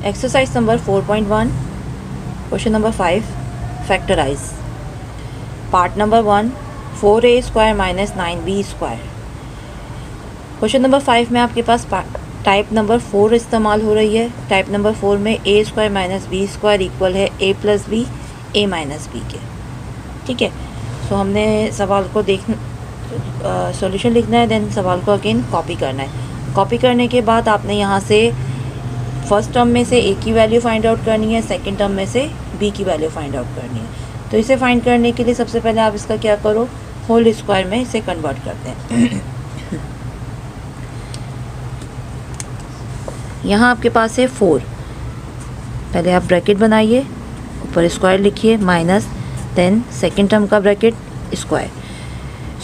Exercise number 4.1 question number 5 factorise. Part number 1 4a square minus 9b square. Question number 5 में आपके पास type number 4 इस्तेमाल हो रही है। टाइप नंबर 4 में a square minus B square equal है a plus b a minus b के। ठीक है, सो हमने सवाल को सॉल्यूशन लिखना है, देन सवाल को अगेन कॉपी करना है। कॉपी करने के बाद आपने यहाँ से फर्स्ट टर्म में से a की वैल्यू फाइंड आउट करनी है, सेकंड टर्म में से b की वैल्यू फाइंड आउट करनी है। तो इसे फाइंड करने के लिए सबसे पहले आप इसका क्या करो, होल स्क्वायर में इसे कन्वर्ट करते हैं। यहाँ आपके पास है 4, पहले आप ब्रैकेट बनाइए, ऊपर स्क्वायर लिखिए माइनस, देन सेकंड टर्म का ब्रैकेट स्क्वायर।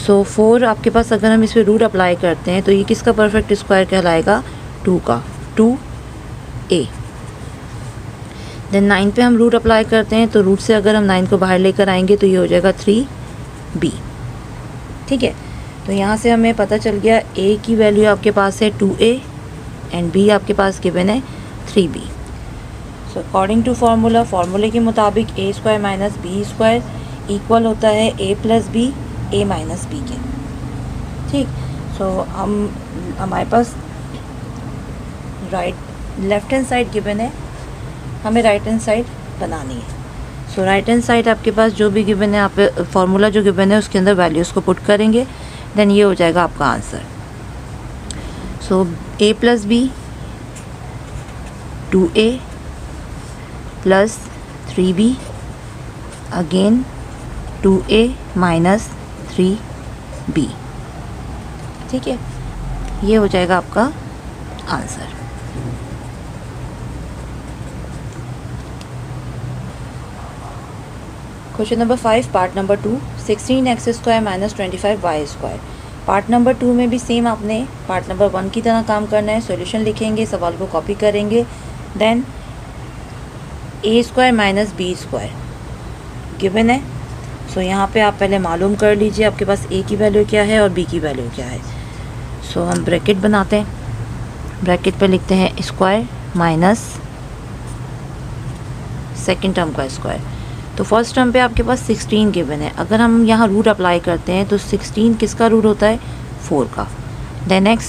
सो 4 आपके पास अगर हम इस पर रूट अप्लाई करते हैं तो ये किसका परफेक्ट स्क्वायर कहलाएगा, 2 का, 2a। देन 9 पे हम रूट अप्लाई करते हैं तो रूट से अगर हम 9 को बाहर लेकर आएंगे तो ये हो जाएगा 3b। ठीक है, तो यहाँ से हमें पता चल गया a की वैल्यू आपके पास है 2a एंड b आपके पास गिवन है 3b। सो अकॉर्डिंग टू फार्मूले के मुताबिक a square minus B square equal होता है a plus b a minus b के। ठीक, सो हमारे पास लेफ्ट हैंड साइड गिवन है, हमें राइट हैंड साइड बनानी है। सो राइट हैंड साइड आपके पास जो भी गिवन है, आप फार्मूला जो गिवन है उसके अंदर वैल्यूज़ को पुट करेंगे, देन ये हो जाएगा आपका answer. So a plus b 2a plus 3b again 2a minus 3b। ठीक है, ये हो जाएगा आपका answer. Question number 5 part number 2 16x square minus 25y square. Part number 2 में भी सेम आपने पार्ट नंबर 1 की तरह काम करना है। सॉल्यूशन लिखेंगे, सवाल को कॉपी करेंगे, then a square minus B square given है। सो यहाँ पे आप पहले मालूम कर लीजिए आपके पास a की वैल्यू क्या है और b की वैल्यू क्या है। सो हम ब्रैकेट बनाते हैं, ब्रैकेट पे लिखते हैं स्क्वायर माइनस सेकेंड टर्म का स्क्वायर। तो फर्स्ट टर्म पे आपके पास 16 गिवन है, अगर हम यहाँ रूट अप्लाई करते हैं तो 16 किसका रूट होता है, 4 का, देन x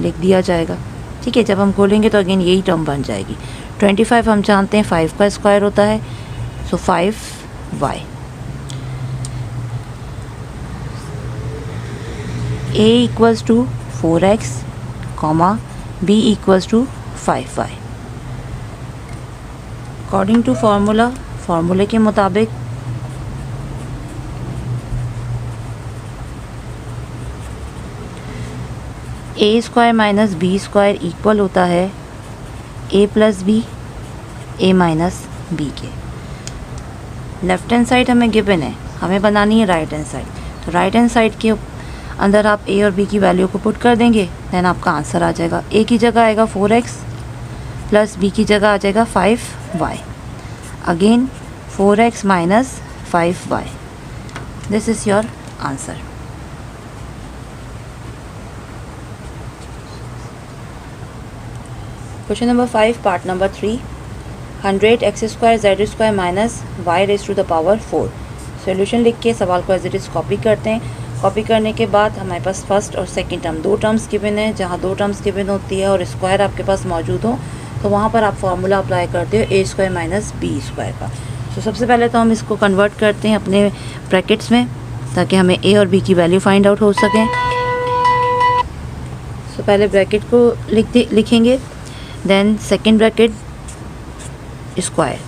लिख दिया जाएगा। ठीक है, जब हम खोलेंगे तो अगेन यही टर्म बन जाएगी। 25 हम जानते हैं 5 का स्क्वायर होता है, so 5y। a equals to 4x comma b equals to 5y। According to फार्मूले के मुताबिक a square minus B square equal होता है a plus b a minus b के। लेफ्ट हैंड साइड हमें गिवन है, हमें बनानी है राइट हैंड साइड। तो राइट हैंड साइड के अंदर आप a और b की वैल्यू को पुट कर देंगे, देन आपका आंसर आ जाएगा। a की जगह आएगा 4x प्लस b की जगह आ जाएगा 5y, again 4x minus 5y। This is your answer. Question number 5 part number 3 100x square z square minus y raise to the power 4। Solution लिख के सवाल को एज इट इज़ कॉपी करते हैं। कॉपी करने के बाद हमारे पास फर्स्ट और सेकंड टर्म 2 टर्म्स गिवन है। जहाँ 2 टर्म्स गिवन होती है और स्क्वायर आपके पास मौजूद हो तो वहाँ पर आप फार्मूला अप्लाई करते हो a square minus B square का। तो सबसे पहले तो हम इसको कन्वर्ट करते हैं अपने ब्रैकेट्स में ताकि हमें a और b की वैल्यू फाइंड आउट हो सकें। सो पहले ब्रैकेट को लिखेंगे, देन सेकेंड ब्रैकेट स्क्वायर।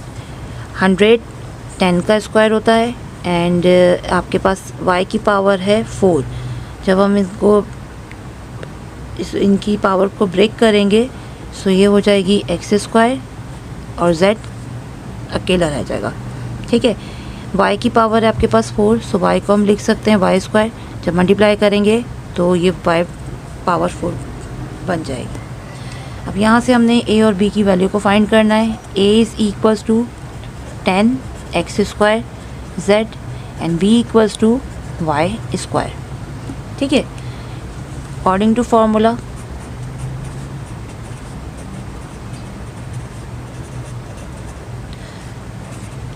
100 10 का स्क्वायर होता है एंड आपके पास y की पावर है 4। जब हम इनकी पावर को ब्रेक करेंगे सो ये हो जाएगी x स्क्वायर और z अकेला रह जाएगा। ठीक है, y की पावर है आपके पास 4, सो y को हम लिख सकते हैं y स्क्वायर। जब मल्टीप्लाई करेंगे तो ये y पावर 4 बन जाएगी। अब यहाँ से हमने a और b की वैल्यू को फाइंड करना है। a is equals to 10 x square z and b equals to y square. ठीक है, according to formula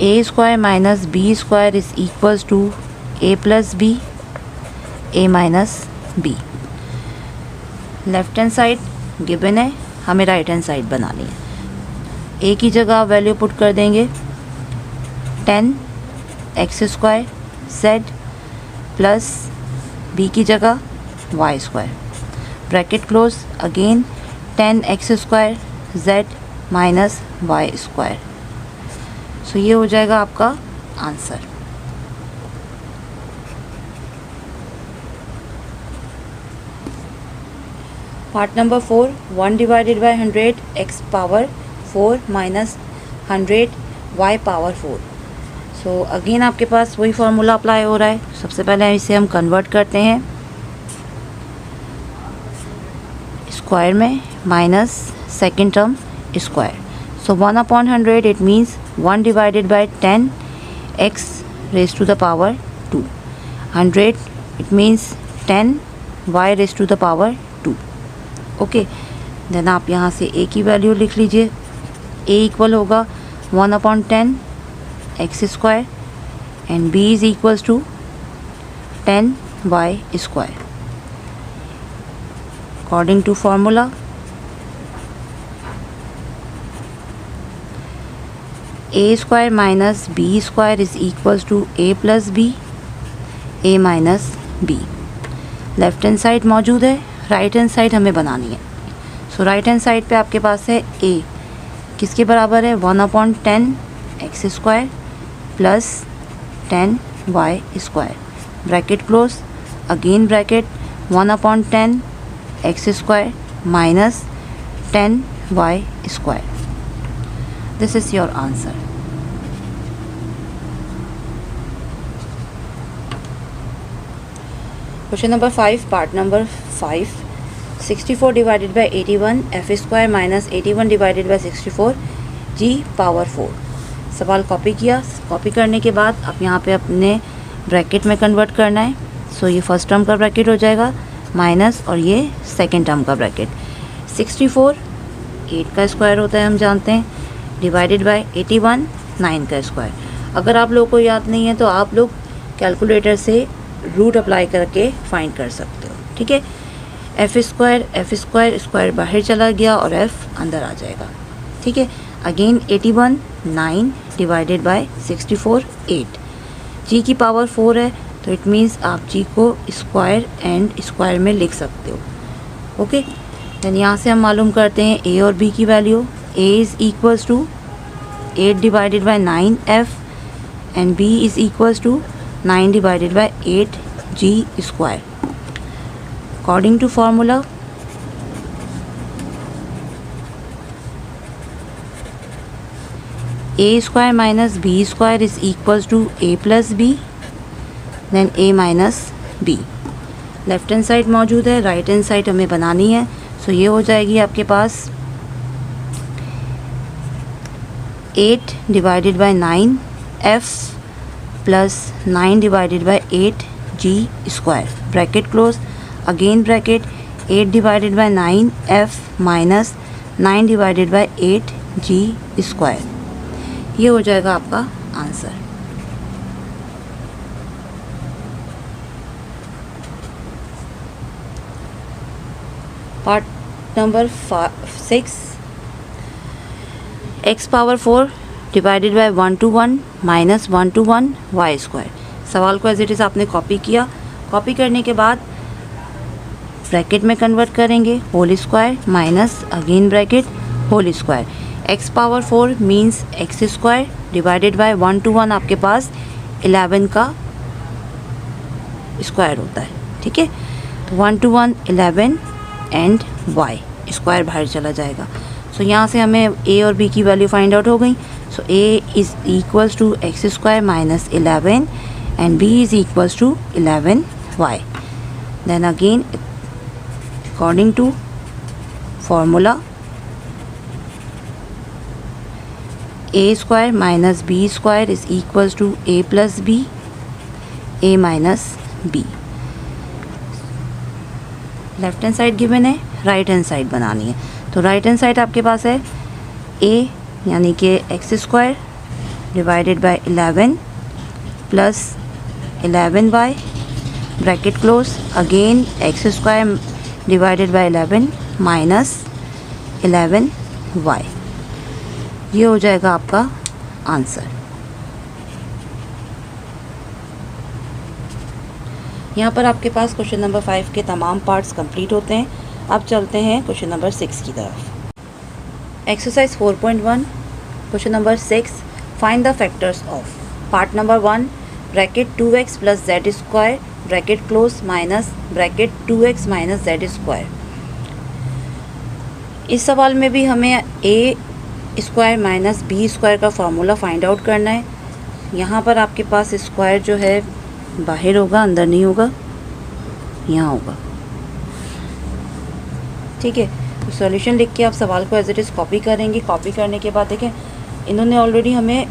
a square minus B square is equals to A plus B, A minus B. Left hand side given है, हमें right hand side बनानी है। ए की जगह आप value put कर देंगे 10x square z plus B की जगह y square, bracket close, again 10x square z minus y square. So ये हो जाएगा आपका answer. Part number 4, 1 divided by 100 x power 4 minus 100 y power 4। So again आपके पास वही फार्मूला अप्लाई हो रहा है। सबसे पहले इसे हम कन्वर्ट करते हैं स्क्वायर में, minus second term square. So 1/100 it means 1 divided by 10 x raise to the power 2, 100 it means 10 y raise to the power 2। Okay, then आप यहाँ से a की वैल्यू लिख लीजिए। a इक्वल होगा 1/10 x square and b is equals to 10 y square. According to formula a square minus b square is equals to a plus b, a minus b। Left hand side मौजूद है, right hand side हमें बनानी है। सो right hand side पे आपके पास है a किसके बराबर है 1/10 x square plus 10 y square, bracket close, again bracket 1/10 x square minus 10 y square. This is your answer. Question number 5, part number 5, 64 divided by 81 f square minus 81 divided by 64 g power 4। सवाल copy किया, copy करने के बाद अब यहाँ पे अपने bracket में कन्वर्ट करना है। सो ये फर्स्ट टर्म का ब्रैकेट हो जाएगा माइनस, और ये सेकेंड टर्म का ब्रैकेट। 64 8 का स्क्वायर होता है हम जानते हैं, डिवाइडेड बाई 81 9 का स्क्वायर। अगर आप लोगों को याद नहीं है तो आप लोग कैलकुलेटर से रूट अप्लाई करके फाइंड कर सकते हो। ठीक है, एफ स्क्वायर स्क्वायर बाहर चला गया और एफ अंदर आ जाएगा। ठीक है, अगेन 81 9 डिवाइडेड बाय 64 8। जी की पावर 4 है तो इट मीन्स आप जी को स्क्वायर एंड स्क्वायर में लिख सकते हो। ओके, देन यहाँ से हम मालूम करते हैं ए और बी की value. A is equals to 8 divided by 9 f and B is equals to 9 divided by 8 g square. According to formula a square minus B square is equals to A plus b, then a minus B. Left hand side मौजूद है, right hand side हमें बनानी है। सो ये हो जाएगी आपके पास 8 divided by 9 f plus 9 divided by 8 g square, bracket close, again bracket 8 divided by 9 f minus 9 divided by 8 g square. ये हो जाएगा आपका answer. Part number 6, x power 4 divided by 1 to 1 minus 1 to 1 y square. सवाल को as it is आपने copy किया, copy करने के बाद ब्रैकेट में कन्वर्ट करेंगे, whole square minus again bracket whole square. X power 4 means x square divided by 1 to 1 आपके पास 11 का स्क्वायर होता है। ठीक है, तो 1 to 1 11 एंड वाई स्क्वायर बाहर चला जाएगा। सो यहाँ से हमें ए और बी की वैल्यू फाइंड आउट हो गई। So A is equals to X square minus 11 and B is equals to 11 Y. Then again according to formula A square minus B square is equals to A plus B, A minus B. Left hand side given है, right hand side बनानी है। तो right hand side आपके पास है ए यानी कि x square divided bye 11 plus 11y bracket close, again x square divided bye 11 minus 11y। ये हो जाएगा आपका आंसर। यहाँ पर आपके पास क्वेश्चन नंबर 5 के तमाम पार्ट्स कंप्लीट होते हैं। अब चलते हैं क्वेश्चन नंबर 6 की तरफ। Exercise 4.1 question number 6, find the factors of part number 1 bracket 2x plus z square bracket close minus bracket 2x minus z square. इस सवाल में भी हमें a square minus B square का फार्मूला फाइंड आउट करना है। यहाँ पर आपके पास स्क्वायर जो है बाहर होगा, अंदर नहीं होगा, यहाँ होगा। ठीक है, तो सॉल्यूशन लिख के आप सवाल को एज इट इज़ कॉपी करेंगे। कॉपी करने के बाद देखें इन्होंने ऑलरेडी हमें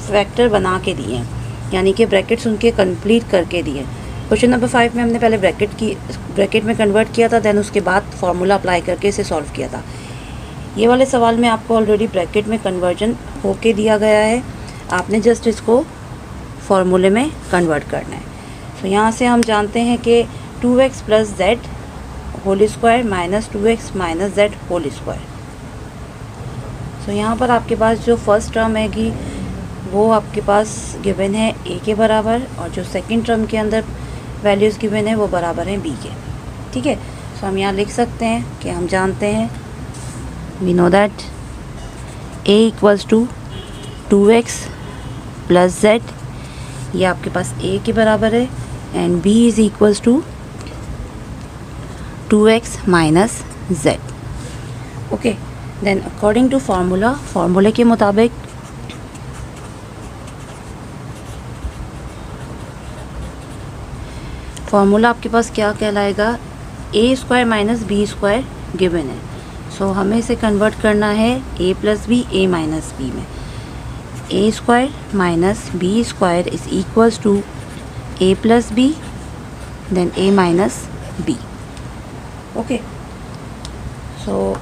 फैक्टर बना के दिए हैं, यानी कि ब्रैकेट्स उनके कंप्लीट करके दिए। क्वेश्चन नंबर 5 में हमने पहले ब्रैकेट में कन्वर्ट किया था, देन उसके बाद फार्मूला अप्लाई करके इसे सॉल्व किया था। ये वाले सवाल में आपको ऑलरेडी ब्रैकेट में कन्वर्जन होके दिया गया है, आपने जस्ट इसको फार्मूले में कन्वर्ट करना है। तो यहाँ से हम जानते हैं कि 2x plus z whole square minus 2x minus z whole square. तो यहाँ पर आपके पास जो फर्स्ट टर्म है कि वो आपके पास गिवन है a के बराबर, और जो सेकंड टर्म के अंदर वैल्यूज़ गिवन है वो बराबर हैं b के। ठीक है, तो हम यहाँ लिख सकते हैं कि हम जानते हैं we know that a equals to 2x plus z, ये आपके पास a के बराबर है, and b is equals to 2x minus z. Okay, then according to फार्मूले के मुताबिक फार्मूला आपके पास क्या कहलाएगा, a square minus B square given है। सो हमें इसे कन्वर्ट करना है a plus b a minus b में। a square minus B square is equals to a plus b then a minus b. Okay, so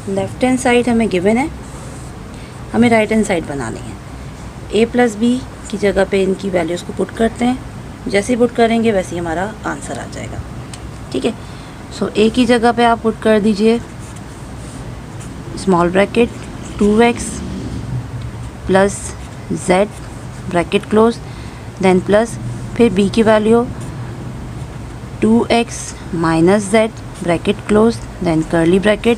left hand side हमें given है, हमें right hand side बनानी है। a plus B की जगह पे इनकी वैल्यूज़ को पुट करते हैं, जैसे ही पुट करेंगे वैसे ही हमारा आंसर आ जाएगा। ठीक है, सो a की जगह पे आप पुट कर दीजिए small bracket 2x plus z bracket close, then plus फिर b की value 2x minus z bracket close, then curly bracket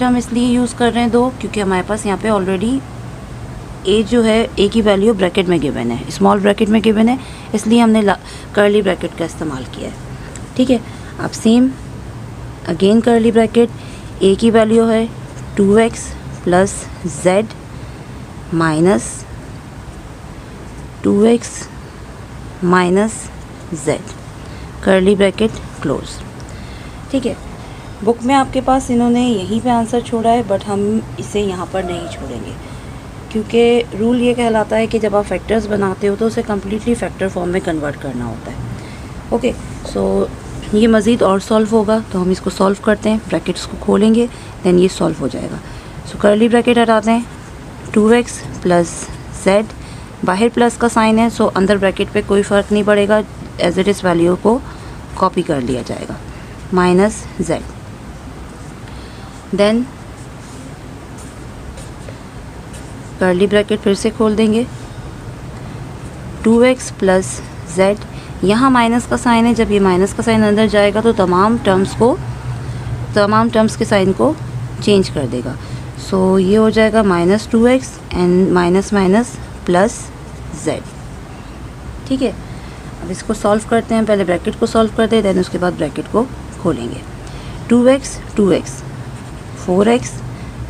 हम इसलिए यूज़ कर रहे हैं दो, क्योंकि हमारे पास यहाँ पे ऑलरेडी a जो है a की वैल्यू ब्रैकेट में गिवन है, स्मॉल ब्रैकेट में गिवन है, इसलिए हमने कर्ली ब्रैकेट का इस्तेमाल किया है। ठीक है, अब same again curly bracket, a की वैल्यू है 2x plus z minus 2x minus z curly bracket close. ठीक है, बुक में आपके पास इन्होंने यहीं पे आंसर छोड़ा है, बट हम इसे यहाँ पर नहीं छोड़ेंगे, क्योंकि रूल ये कहलाता है कि जब आप फैक्टर्स बनाते हो तो उसे कम्प्लीटली फैक्टर फॉर्म में कन्वर्ट करना होता है। ओके, सो ये मज़ीद और सॉल्व होगा, तो हम इसको सॉल्व करते हैं, ब्रैकेट्स को खोलेंगे, देन ये सॉल्व हो जाएगा। सो कर्ली ब्रैकेट हटाते हैं, 2x प्लस z, बाहर प्लस का साइन है, सो अंदर ब्रैकेट पे कोई फ़र्क नहीं पड़ेगा, एज इट इज़ वैल्यू को कॉपी कर लिया जाएगा, minus z, then curly bracket फिर से खोल देंगे, 2x प्लस z, यहाँ माइनस का साइन है, जब ये माइनस का साइन अंदर जाएगा तो तमाम टर्म्स के साइन को चेंज कर देगा। सो ये हो जाएगा minus 2x and minus minus plus z। ठीक है, अब इसको सॉल्व करते हैं, पहले ब्रैकेट को सॉल्व करते हैं, देन उसके बाद ब्रैकेट को खोलेंगे। 2x 4x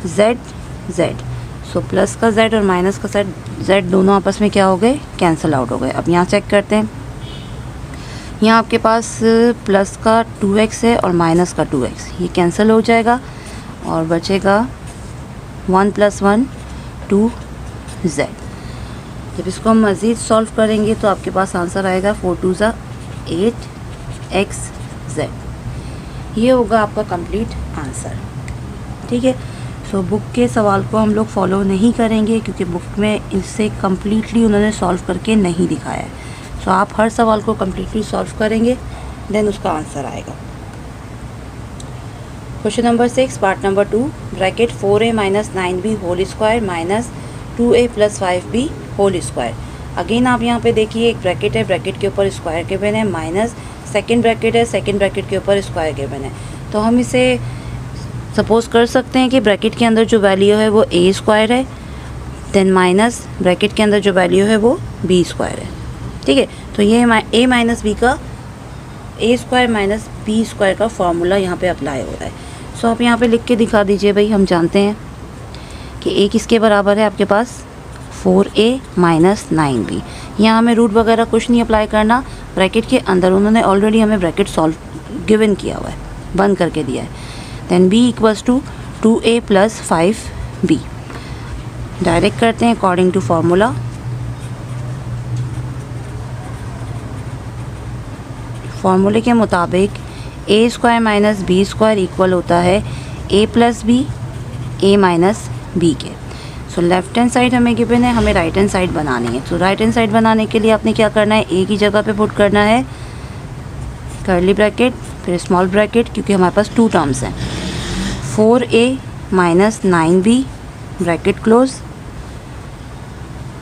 z, so plus का z और माइनस का z दोनों आपस में क्या हो गए, कैंसिल आउट हो गए। अब यहाँ चेक करते हैं, यहाँ आपके पास प्लस का 2x है और माइनस का 2x, ये कैंसिल हो जाएगा और बचेगा 1 + 1 2z। जब इसको हम मज़ीद सॉल्व करेंगे तो आपके पास आंसर आएगा 4 2 = 8xz। ये होगा आपका कंप्लीट आंसर। ठीक है, सो बुक के सवाल को हम लोग फॉलो नहीं करेंगे क्योंकि बुक में इससे कम्प्लीटली उन्होंने सॉल्व करके नहीं दिखाया है। सो आप हर सवाल को कम्प्लीटली सॉल्व करेंगे, देन उसका आंसर आएगा। Question number 6 part number 2 bracket 4a minus 9b whole square minus 2a plus 5b whole square. Again आप यहाँ पे देखिए एक ब्रैकेट है, ब्रैकेट के ऊपर स्क्वायर गिवन है, माइनस सेकेंड ब्रैकेट है, सेकेंड ब्रैकेट के ऊपर स्क्वायर गिवन है। तो हम इसे सपोज कर सकते हैं कि ब्रैकेट के अंदर जो वैल्यू है वो a स्क्वायर है, देन माइनस ब्रैकेट के अंदर जो वैल्यू है वो b स्क्वायर है। ठीक है, तो ये a माइनस बी का a square minus b square का फॉर्मूला यहाँ पे अप्लाई हो रहा है। सो आप यहाँ पे लिख के दिखा दीजिए भाई। हम जानते हैं कि a किसके बराबर है आपके पास 4a माइनस 9b। यहाँ हमें रूट वगैरह कुछ नहीं अप्लाई करना, ब्रैकेट के अंदर उन्होंने ऑलरेडी हमें ब्रैकेट सॉल्व गिवन किया हुआ है, बंद करके दिया है। Then b equals to 2a plus 5b। Direct करते हैं अकॉर्डिंग टू फार्मूला। फार्मूले के मुताबिक a square minus B square equal होता है a plus b a minus b के। सो लेफ्ट हैंड साइड हमें गिवन है, हमें राइट हैंड साइड बनानी है। सो राइट हैंड साइड बनाने के लिए आपने क्या करना है, a की जगह पे पुट करना है कर्ली ब्रैकेट फिर स्मॉल ब्रैकेट, क्योंकि हमारे पास 2 टर्म्स हैं। 4a minus 9b bracket close,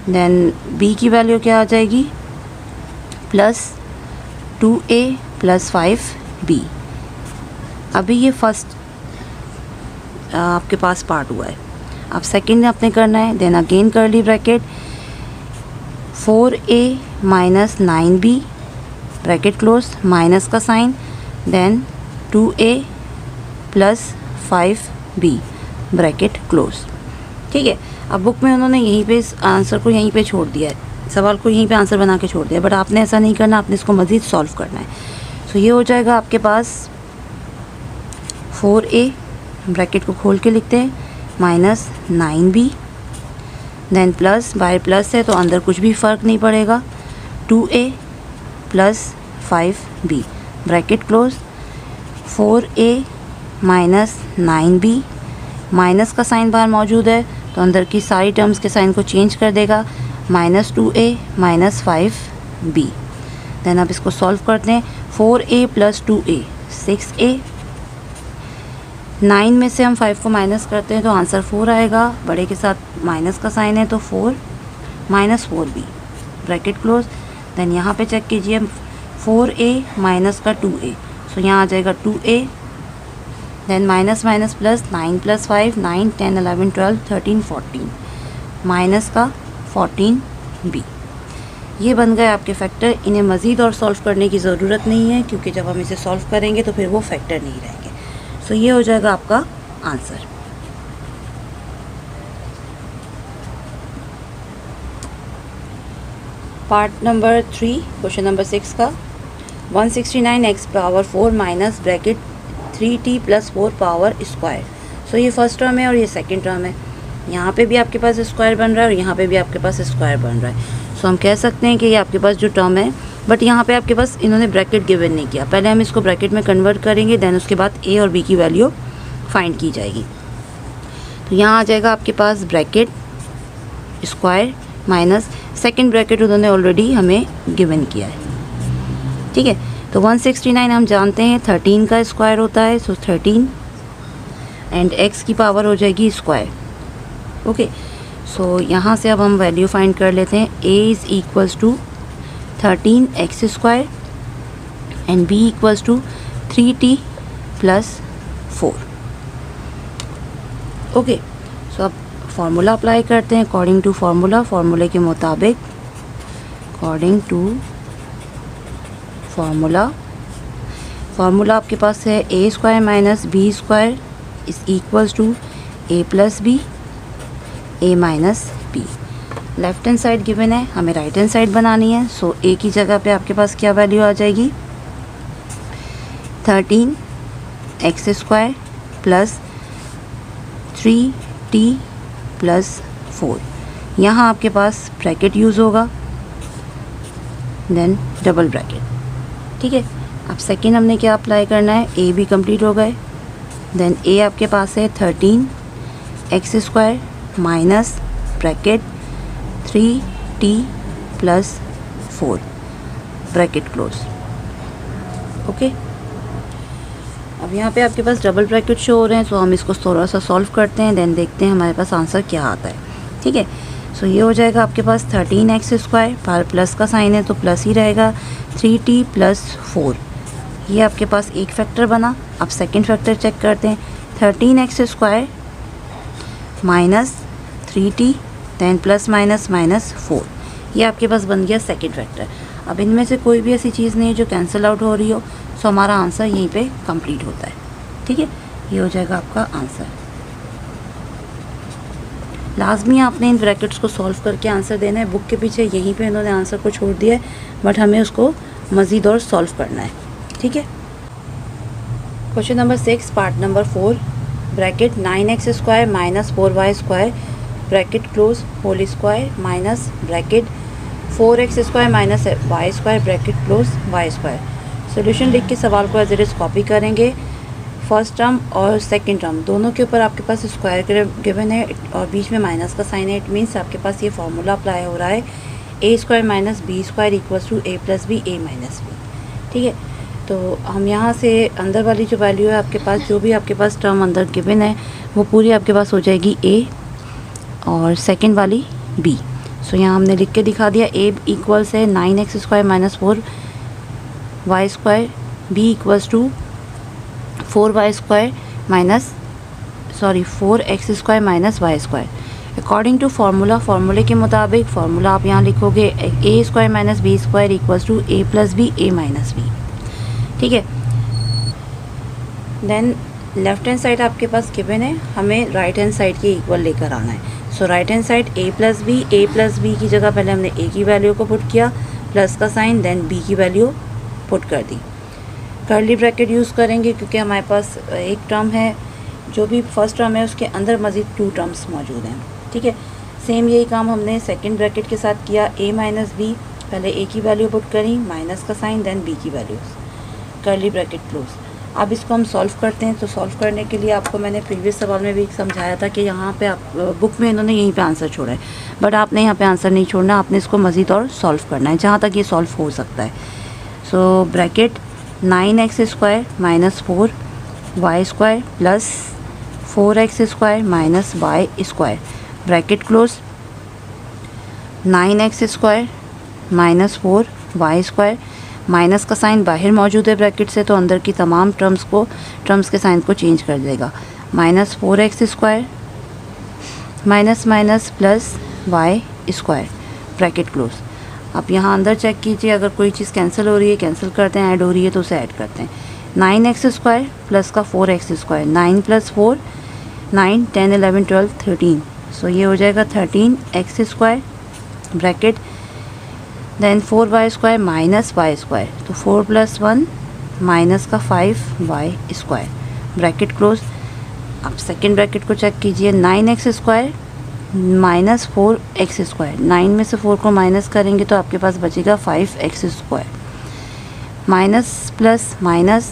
then b की वैल्यू क्या आ जाएगी प्लस 2a प्लस 5b। अभी ये फर्स्ट आपके पास पार्ट हुआ है, अब सेकेंड आपने करना है। Then again curly bracket 4a minus 9b bracket close, minus का sign, then 2a plus 5b bracket close. ठीक है, अब बुक में उन्होंने यहीं पे इस आंसर को यहीं पे छोड़ दिया है, सवाल को यहीं पे आंसर बना के छोड़ दिया, बट आपने ऐसा नहीं करना, आपने इसको मज़ीद सॉल्व करना है। सो ये हो जाएगा आपके पास 4a ब्रैकेट को खोल के लिखते हैं minus 9b, then plus by plus है तो अंदर कुछ भी फ़र्क नहीं पड़ेगा 2a plus 5b bracket close, 4a minus 9b, minus का साइन बाहर मौजूद है तो अंदर की सारी टर्म्स के साइन को चेंज कर देगा, minus 2a minus 5b। Then अब इसको सॉल्व करते हैं। 4a प्लस 2a 6a, 9 में से हम 5 को माइनस करते हैं तो आंसर 4 आएगा, बड़े के साथ माइनस का साइन है तो 4 minus 4b bracket close. Then यहाँ पे चेक कीजिए 4a माइनस का 2a, सो यहाँ आ जाएगा 2a, then minus minus plus 9 प्लस 5 9 10 11 12 13 14 माइनस का 14b। ये बन गए आपके फैक्टर। इन्हें मज़ीद और सॉल्व करने की ज़रूरत नहीं है क्योंकि जब हम इसे सॉल्व करेंगे तो फिर वो फैक्टर नहीं रहेंगे। सो ये हो जाएगा आपका answer. Part number 3 question number 6 का 169x power 4 minus bracket 3t plus 4 power square. So ये फर्स्ट टर्म है और ये सेकंड टर्म है। यहाँ पे भी आपके पास स्क्वायर बन रहा है और यहाँ पे भी आपके पास स्क्वायर बन रहा है। सो हम कह सकते हैं कि ये आपके पास जो टर्म है, बट यहाँ पे आपके पास इन्होंने ब्रैकेट गिवन नहीं किया। पहले हम इसको ब्रैकेट में कन्वर्ट करेंगे, देन उसके बाद a और b की वैल्यू फाइंड की जाएगी। तो यहाँ आ जाएगा आपके पास bracket square minus second bracket उन्होंने ऑलरेडी हमें गिवन किया है। ठीक है, तो 169 हम जानते हैं 13 का स्क्वायर होता है, सो 13 एंड x की पावर हो जाएगी स्क्वायर। ओके, सो यहाँ से अब हम वैल्यू फाइंड कर लेते हैं। a is equals to 13x square and b equals to 3t plus 4। Okay, so अब फार्मूला अप्लाई करते हैं अकॉर्डिंग टू फार्मूला। फार्मूले के मुताबिक अकॉर्डिंग टू फार्मूला आपके पास है a square minus B square is equals to a plus b a minus B. Left hand side given है, हमें राइट हैंड साइड बनानी है। सो a की जगह पे आपके पास क्या वैल्यू आ जाएगी 13x square plus 3t plus 4। यहाँ आपके पास ब्रैकेट यूज़ होगा, देन डबल ब्रैकेट। ठीक है, अब सेकेंड हमने क्या अप्लाई करना है, a भी कंप्लीट हो गए। देन a आपके पास है 13 x square minus bracket 3t plus 4 bracket close. Okay, अब यहाँ पे आपके पास डबल ब्रैकेट शो हो रहे हैं, सो हम इसको थोड़ा सा सॉल्व करते हैं, देन देखते हैं हमारे पास आंसर क्या आता है। ठीक है, सो ये हो जाएगा आपके पास 13x स्क्वायर, पर प्लस का साइन है तो प्लस ही रहेगा, 3t प्लस 4। ये आपके पास एक फैक्टर बना। अब सेकंड फैक्टर चेक करते हैं, 13x square minus 3t then plus minus minus 4। ये आपके पास बन गया सेकंड फैक्टर। अब इनमें से कोई भी ऐसी चीज़ नहीं है जो कैंसिल आउट हो रही हो, सो हमारा आंसर यहीं पे कंप्लीट होता है। ठीक है, ये हो जाएगा आपका आंसर। लाजमी आपने इन ब्रैकेट्स को सॉल्व करके आंसर देना है। बुक के पीछे यहीं पे इन्होंने आंसर को छोड़ दिया है, बट हमें उसको मज़ीद और सॉल्व करना है। ठीक है, question number 6 part number 4 bracket 9x square minus 4y square bracket close whole square minus bracket 4x square minus y square bracket close y square. Solution लिख के सवाल को एज इट इज़ कॉपी करेंगे। First term और second term दोनों के ऊपर आपके पास स्क्वायर गिवन है और बीच में माइनस का साइन है। इट मीन्स आपके पास ये फार्मूला अप्लाई हो रहा है, A square minus B square equals to A plus B A minus B. ठीक है, तो हम यहाँ से अंदर वाली जो वैल्यू है आपके पास, जो भी आपके पास टर्म अंदर गिवन है वो पूरी आपके पास हो जाएगी ए और सेकंड वाली बी। सो यहाँ हमने लिख के दिखा दिया, ए इक्वल्स है 9x square minus 4y square, B equals to 4x square minus y square. According to फार्मूले के मुताबिक फार्मूला आप यहाँ लिखोगे A square minus B square equals to A plus B A minus B. ठीक है, देन लेफ्ट हैंड साइड आपके पास गिवन है, हमें राइट हैंड साइड के इक्वल लेकर आना है। सो राइट हैंड साइड ए प्लस बी की जगह पहले हमने ए की वैल्यू को पुट किया, प्लस का साइन, देन बी की वैल्यू पुट कर दी। कर्ली ब्रैकेट यूज़ करेंगे क्योंकि हमारे पास एक टर्म है, जो भी फर्स्ट टर्म है उसके अंदर मज़ीद 2 टर्म्स मौजूद हैं। ठीक है, सेम यही काम हमने सेकंड ब्रैकेट के साथ किया, ए माइनस बी, पहले ए की वैल्यू पुट करी, माइनस का साइन, देन बी की वैल्यू, कर्ली ब्रैकेट क्लोज। अब इसको हम सॉल्व करते हैं। तो सॉल्व करने के लिए आपको मैंने प्रीवियस सवाल में भी समझाया था कि यहाँ पे आप बुक में इन्होंने यहीं पे आंसर छोड़ा है, बट आपने यहाँ पे आंसर नहीं छोड़ना, आपने इसको मज़ीद और सॉल्व करना है जहाँ तक ये सॉल्व हो सकता है। So bracket 9x square minus 4y square plus 4x square minus y square bracket close, 9x square minus 4y square, minus का साइन बाहर मौजूद है ब्रैकेट से, तो अंदर की तमाम टर्म्स के साइन को चेंज कर देगा, minus 4x square minus minus plus y square bracket close. अब यहाँ अंदर चेक कीजिए, अगर कोई चीज़ कैंसिल हो रही है कैंसिल करते हैं, ऐड हो रही है तो उसे ऐड करते हैं। 9x स्क्वायर प्लस का 4x स्क्वायर, 9 प्लस 4 9 10 11 12 13। सो ये हो जाएगा 13x square bracket, then 4y square minus y square, तो 4 प्लस 1 माइनस का 5y स्क्वायर ब्रैकेट क्लोज। अब सेकेंड ब्रैकेट को चेक कीजिए, 9x square minus 4x square, 9 में से 4 को माइनस करेंगे तो आपके पास बचेगा 5x square, minus plus minus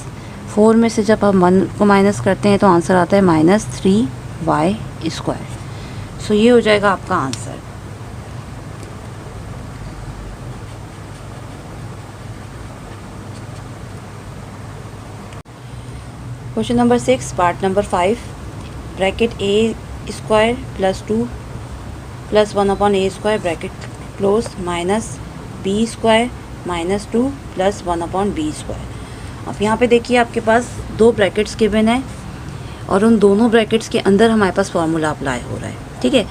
4 में से जब हम 1 को माइनस करते हैं तो आंसर आता है माइनस 3y स्क्वायर। सो ये हो जाएगा आपका answer. Question number 6 part number 5 bracket A square plus 2 plus 1 upon A square bracket close minus B square minus 2 plus 1 upon B square. अब यहाँ पे देखिए आपके पास 2 ब्रैकेट्स गिवन है और उन दोनों ब्रैकेट्स के अंदर हमारे पास फार्मूला अप्लाई हो रहा है। ठीक है,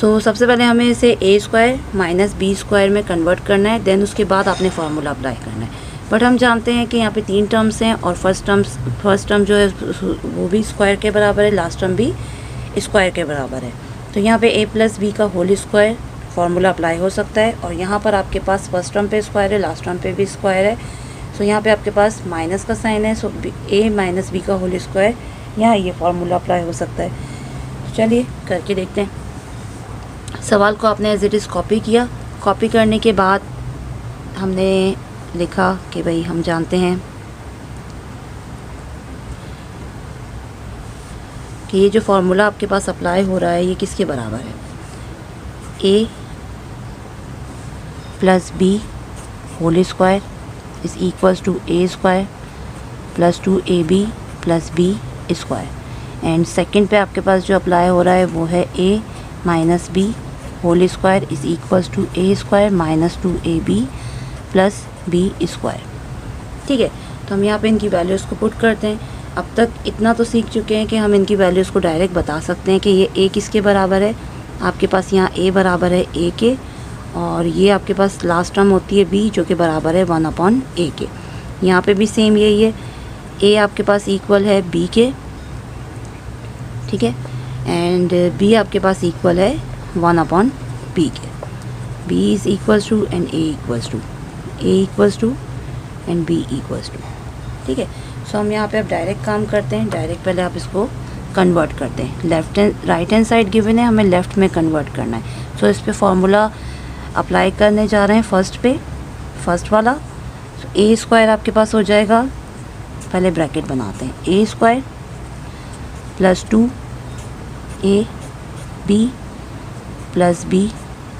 सो सबसे पहले हमें इसे ए स्क्वायर माइनस बी स्क्वायर में कन्वर्ट करना है, देन उसके बाद आपने फार्मूला अप्लाई करना है। बट हम जानते हैं कि यहाँ पे 3 टर्म्स हैं और फर्स्ट टर्म जो है वो भी स्क्वायर के बराबर है, लास्ट टर्म भी स्क्वायर के बराबर है। तो यहाँ पे ए प्लस बी का होल स्क्वायर फार्मूला अप्लाई हो सकता है, और यहाँ पर आपके पास फर्स्ट टर्म पे स्क्वायर है, लास्ट टर्म पे भी स्क्वायर है। सो यहाँ पे आपके पास माइनस का साइन है, सो ए माइनस बी का होल स्क्वायर, यहाँ ये फार्मूला अप्लाई हो सकता है। चलिए करके देखते हैं। सवाल को आपने एज इट इज़ कॉपी किया, कॉपी करने के बाद हमने लिखा कि भाई हम जानते हैं कि ये जो फार्मूला आपके पास अप्लाई हो रहा है ये किसके बराबर है, a plus b whole square is equals to a square plus 2ab plus b square. And second पे आपके पास जो अप्लाई हो रहा है वो है a minus b whole square is equals to a square minus 2ab plus b square. ठीक है, तो हम यहाँ पे इनकी वैल्यूज़ को पुट करते हैं। अब तक इतना तो सीख चुके हैं कि हम इनकी वैल्यूज़ को डायरेक्ट बता सकते हैं कि ये a किसके बराबर है। आपके पास यहाँ a बराबर है a के, और ये आपके पास लास्ट टर्म होती है b जो कि बराबर है 1/a के। यहाँ पे भी सेम यही है, a आपके पास इक्वल है b के, ठीक है, एंड b आपके पास इक्वल है 1/b के। b is equals to and a equals to and b equals to. ठीक है, सो हम यहाँ पे अब डायरेक्ट काम करते हैं। डायरेक्ट पहले आप इसको कन्वर्ट करते हैं। Left hand right hand side given है, हमें लेफ़्ट में कन्वर्ट करना है। सो इस पे फार्मूला अप्लाई करने जा रहे हैं फर्स्ट वाला। सो a स्क्वायर आपके पास हो जाएगा, पहले ब्रैकेट बनाते हैं, a square plus 2ab plus b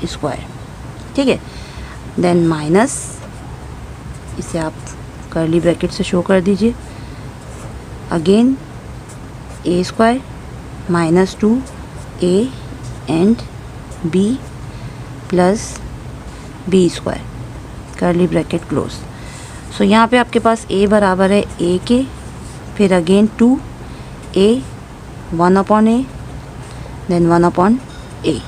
square. ठीक है, देन माइनस, इसे आप कर्ली ब्रैकेट से शो कर दीजिए, again a square minus 2a and b plus b square, curly bracket close. So यहाँ पे आपके पास a बराबर है a के, फिर again 2a 1/a then 1/a।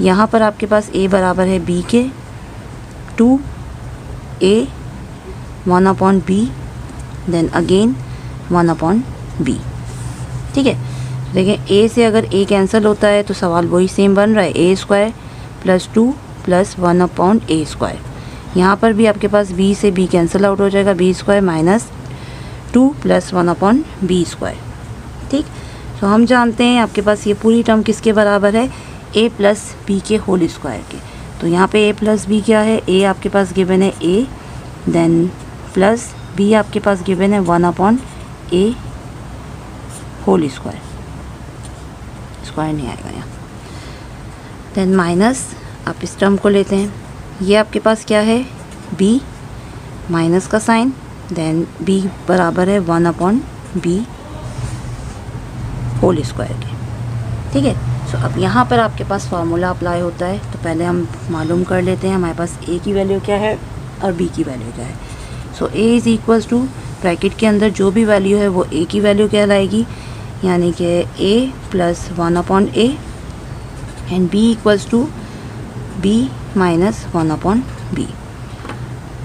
यहाँ पर आपके पास a बराबर है b के, 2a 1/b then again 1/b। ठीक है, देखिए a से अगर a कैंसिल होता है तो सवाल वही सेम बन रहा है, a square plus 2 plus 1/a square. यहाँ पर भी आपके पास b से b कैंसिल आउट हो जाएगा, b square minus 2 plus 1/b square. ठीक, तो हम जानते हैं आपके पास ये पूरी टर्म किसके बराबर है, a प्लस b के होल स्क्वायर के। तो यहाँ पे a प्लस b क्या है, a आपके पास गिवन है a, देन प्लस b आपके पास गिवन है 1/a होल स्क्वायर, स्क्वायर नहीं आएगा यहाँ, देन माइनस, आप इस टर्म को लेते हैं, ये आपके पास क्या है b माइनस का साइन, देन b बराबर है 1/b होल स्क्वायर के। ठीक है, सो अब यहाँ पर आपके पास फार्मूला अप्लाई होता है, तो पहले हम मालूम कर लेते हैं हमारे पास a की वैल्यू क्या है और b की वैल्यू क्या है। So a is equals to, bracket के अंदर जो भी वैल्यू है वो a की वैल्यू कहलाएगी, यानी कि a plus 1/a and b equals to b minus 1/b।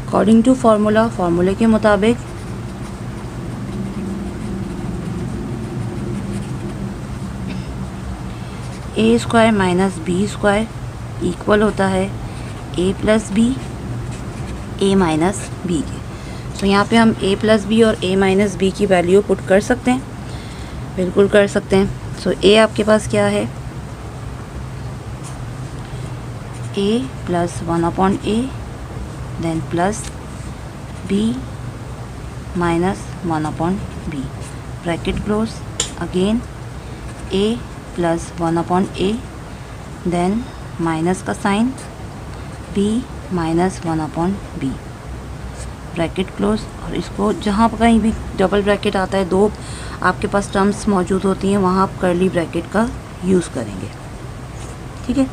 According to फार्मूले के मुताबिक a square minus b square equal होता है a plus b a minus b के। सो यहाँ पे हम a प्लस b और a माइनस b की वैल्यू पुट कर सकते हैं, बिल्कुल कर सकते हैं। सो a आपके पास क्या है, a plus 1/a then plus b minus 1/b, bracket close, again a plus 1/a then minus का sign b minus 1/b, bracket close. और इसको जहाँ पर कहीं भी डबल ब्रैकेट आता है, दो आपके पास टर्म्स मौजूद होती हैं, वहाँ आप कर्ली ब्रैकेट का यूज़ करेंगे। ठीक है,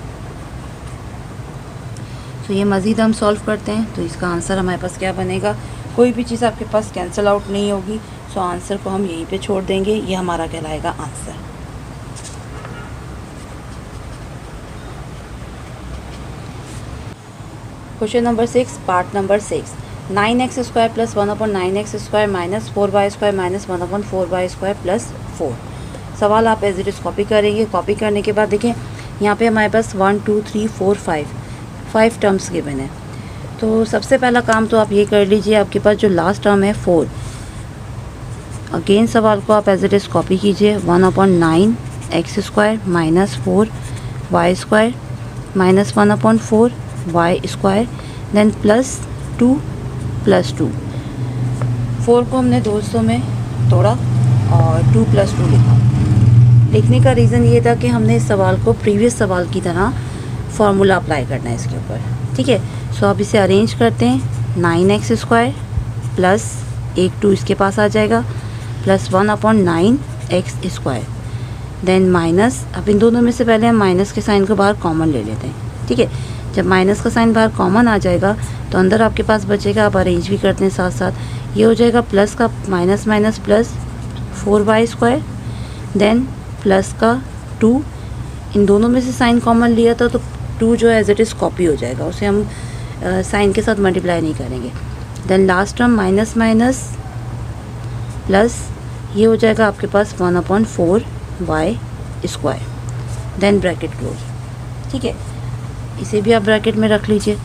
तो ये मज़ीद हम सॉल्व करते हैं, तो इसका आंसर हमारे पास क्या बनेगा, कोई भी चीज़ आपके पास कैंसिल आउट नहीं होगी, सो आंसर को हम यहीं पे छोड़ देंगे, ये हमारा कहलाएगा answer. Question number 6, part number 6, 9x square plus 1/9x square minus 4y square minus 1/4y square plus 4। सवाल आप एज इट इज़ कॉपी करेंगे। कॉपी करने के बाद देखें यहाँ पे हमारे पास 1 2 3 4 5 टर्म्स गिवन है। तो सबसे पहला काम तो आप ये कर लीजिए, आपके पास जो लास्ट टर्म है 4, अगेन सवाल को आप एज इट इज़ कॉपी कीजिए, 1/9x square minus 4y square minus 1/4y square then plus 2 plus 2। 4 को हमने 2 हिस्सों में तोड़ा और 2 प्लस 2 लिखा। लिखने का रीज़न ये था कि हमने इस सवाल को प्रीवियस सवाल की तरह फार्मूला अप्लाई करना है इसके ऊपर, ठीक है। सो अब इसे अरेंज करते हैं। 9x² प्लस 2 इसके पास आ जाएगा प्लस 1/9x², देन माइनस, अब इन दोनों में से पहले हम माइनस के साइन को बाहर कॉमन ले लेते हैं, ठीक है। जब माइनस का साइन बाहर कॉमन आ जाएगा तो अंदर आपके पास बचेगा, आप अरेंज भी करते हैं साथ साथ, ये हो जाएगा प्लस का minus minus plus 4y², then plus का 2, इन दोनों में से साइन कॉमन लिया था तो 2 जो है एज इट इज़ कॉपी हो जाएगा, उसे हम साइन के साथ मल्टीप्लाई नहीं करेंगे। Then last term minus minus plus, ये हो जाएगा आपके पास 1/4y², देन ब्रैकेट क्लोज, ठीक है। इसे भी आप ब्रैकेट में रख लीजिए।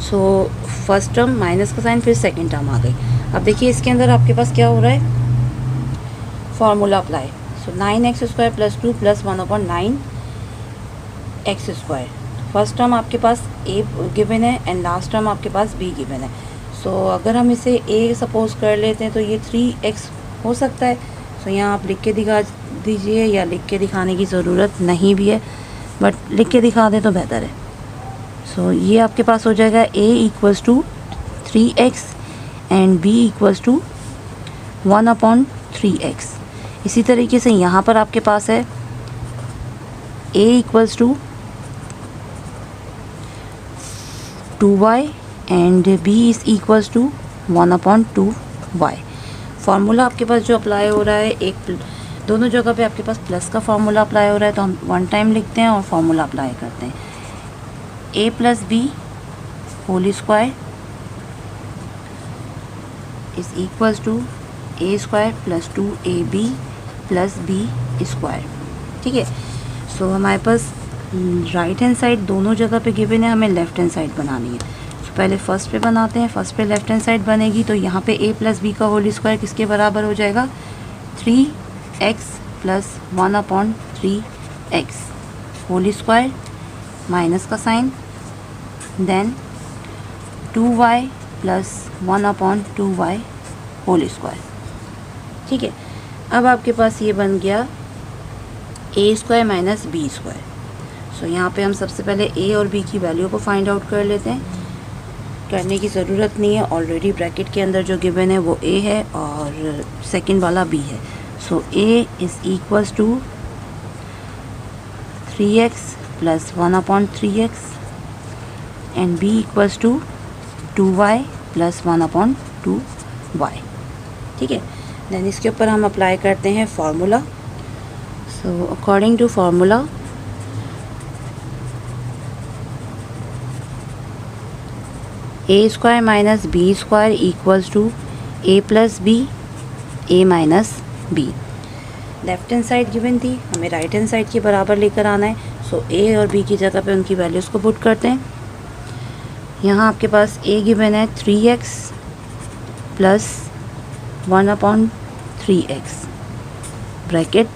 सो फर्स्ट टर्म माइनस का साइन, फिर सेकेंड टर्म आ गई। अब देखिए इसके अंदर आपके पास क्या हो रहा है, फार्मूला अप्लाई। सो 9x² plus 2 plus 1/9x²। First term आपके पास a गिवन है एंड लास्ट टर्म आपके पास b गिवन है। सो अगर हम इसे a सपोज कर लेते हैं तो ये 3x हो सकता है। सो यहाँ आप लिख के दिखा दीजिए, या लिख के दिखाने की ज़रूरत नहीं भी है, बट लिख के दिखा दें तो बेहतर है। सो ये आपके पास हो जाएगा a = 3x and b = 1/3x। इसी तरीके से यहाँ पर आपके पास है a = 2y and b = 1/2y। Formula आपके पास जो अप्लाई हो रहा है, एक दोनों जगह पे आपके पास प्लस का फार्मूला अप्लाई हो रहा है, तो हम वन टाइम लिखते हैं और फार्मूला अप्लाई करते हैं। a + b whole square is equals to a² + 2ab + b², ठीक है। सो हमारे पास राइट हैंड साइड दोनों जगह पे गिवन है, हमें लेफ्ट हैंड साइड बनानी है। सो पहले फर्स्ट पे बनाते हैं। फर्स्ट पे लेफ्ट हैंड साइड बनेगी तो यहाँ पे a + b का होल स्क्वायर किसके बराबर हो जाएगा, 3x + 1/3x whole square, minus का sign, then 2y + 1/2y whole square, ठीक है। अब आपके पास ये बन गया a² - b²। सो यहाँ पे हम सबसे पहले a और b की वैल्यू को फाइंड आउट कर लेते हैं। करने की ज़रूरत नहीं है, ऑलरेडी ब्रैकेट के अंदर जो गिवन है वो a है और सेकंड वाला b है। So a = 3x + 1/3x and b = 2y + 1/2y, ठीक है। देन इसके ऊपर हम अप्लाई करते हैं formula. So according to formula a² - b² = a + b, a - b। Left hand side given थी, हमें राइट हैंड साइड के बराबर लेकर आना है। सो a और b की जगह पे उनकी वैल्यूज़ को पुट करते हैं। यहाँ आपके पास a गिवन है 3x + 1/3x, bracket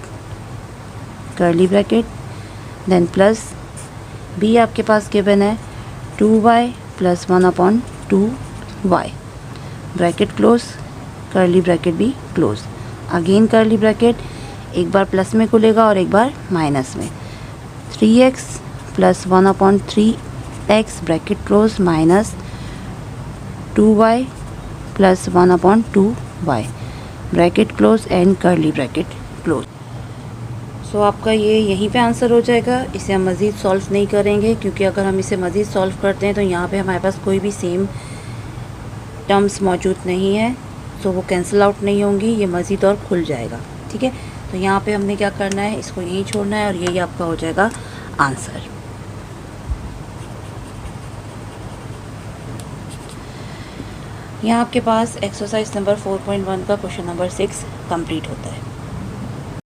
curly bracket, then plus b आपके पास गिवन है 2y + 1/2y, bracket close, curly bracket भी क्लोज, अगेन कर्ली ब्रैकेट, एक बार प्लस में खुलेगा और एक बार माइनस में, 3x + 1/3x bracket close minus 2y + 1/2y bracket close and curly bracket close. So आपका ये यहीं पे आंसर हो जाएगा। इसे हम मज़ीद सॉल्व नहीं करेंगे, क्योंकि अगर हम इसे मज़ीद सॉल्व करते हैं तो यहाँ पे हमारे पास कोई भी सेम टर्म्स मौजूद नहीं है, सो वो कैंसिल आउट नहीं होंगी, ये मज़ीद और खुल जाएगा, ठीक है। तो यहाँ पे हमने क्या करना है, इसको यहीं छोड़ना है और यही आपका हो जाएगा आंसर। यहाँ आपके पास एक्सरसाइज नंबर 4.1 का क्वेश्चन नंबर 6 कंप्लीट होता है।